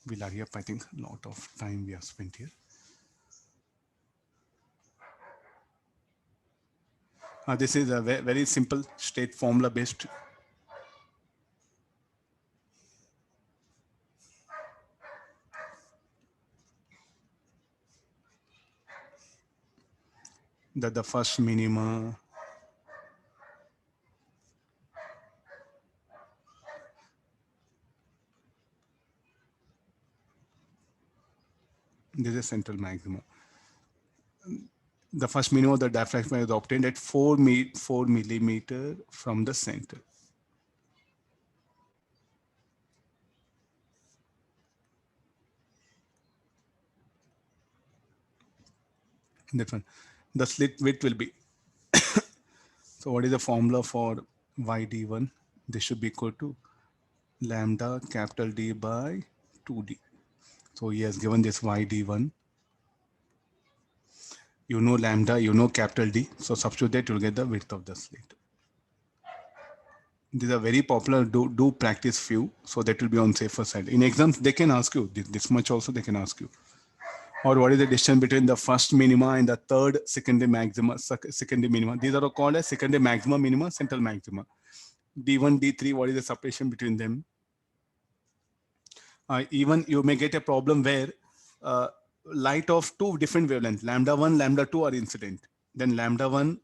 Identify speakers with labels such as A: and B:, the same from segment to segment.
A: We'll hurry up. I think a lot of time we have spent here. This is a very simple state formula based. That the first minima this is central maximum. The first minimum of the diffraction is obtained at 4 millimeter from the center. That one. The slit width will be. So what is the formula for YD1? This should be equal to lambda capital D by 2D. So he has given this YD1. You know lambda, you know capital D. So substitute that, you'll get the width of the slit. These are very popular. Do practice few, so that will be on safer side. In exams, they can ask you this much also. They can ask you. Or what is the distance between the first minima and the third secondary maxima, secondary minima? These are called as secondary maxima, minima, central maxima. D1, D3, what is the separation between them? Even you may get a problem where light of two different wavelengths, lambda 1, lambda 2 are incident. Then lambda 1,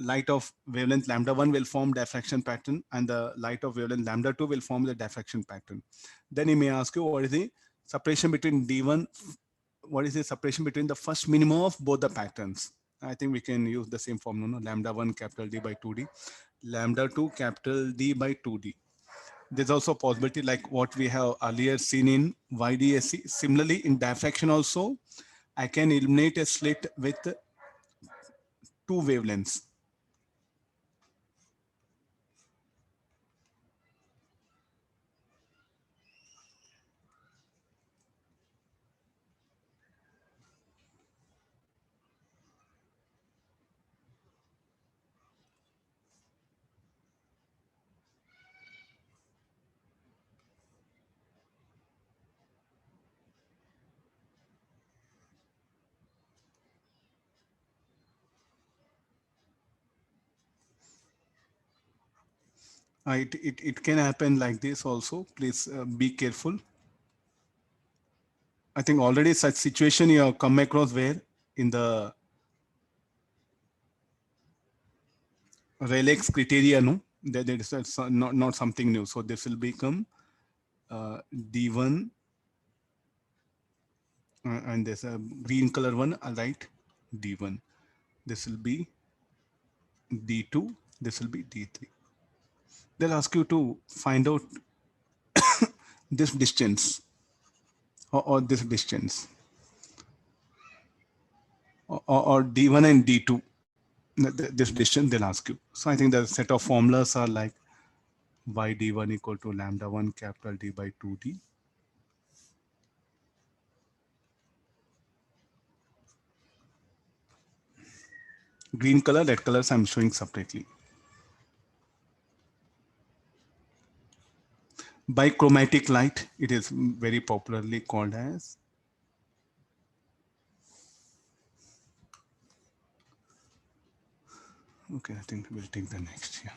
A: light of wavelength lambda 1 will form diffraction pattern, and the light of wavelength lambda 2 will form the diffraction pattern. Then he may ask you what is the separation between D1, what is the separation between the first minimum of both the patterns? I think we can use the same formula, no? Lambda 1 capital D by 2D, lambda 2 capital D by 2D. There's also a possibility like what we have earlier seen in YDSC. Similarly, in diffraction also, I can eliminate a slit with 2 wavelengths. It can happen like this also. Please be careful. I think already such situation you have come across where in the Rayleigh's criteria, no, that is not something new. So this will become D1 and there's a green color one, right? D1. This will be D2. This will be D3. They'll ask you to find out this distance or this distance or D1 and D2. This distance they'll ask you. So I think the set of formulas are like YD1 equal to lambda 1 capital D by 2D. Green color, red colors I'm showing separately. Bichromatic light, it is very popularly called as. Okay, I think we'll take the next here.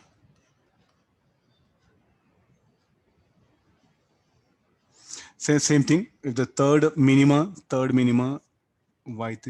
A: Same thing. If the third minima Y3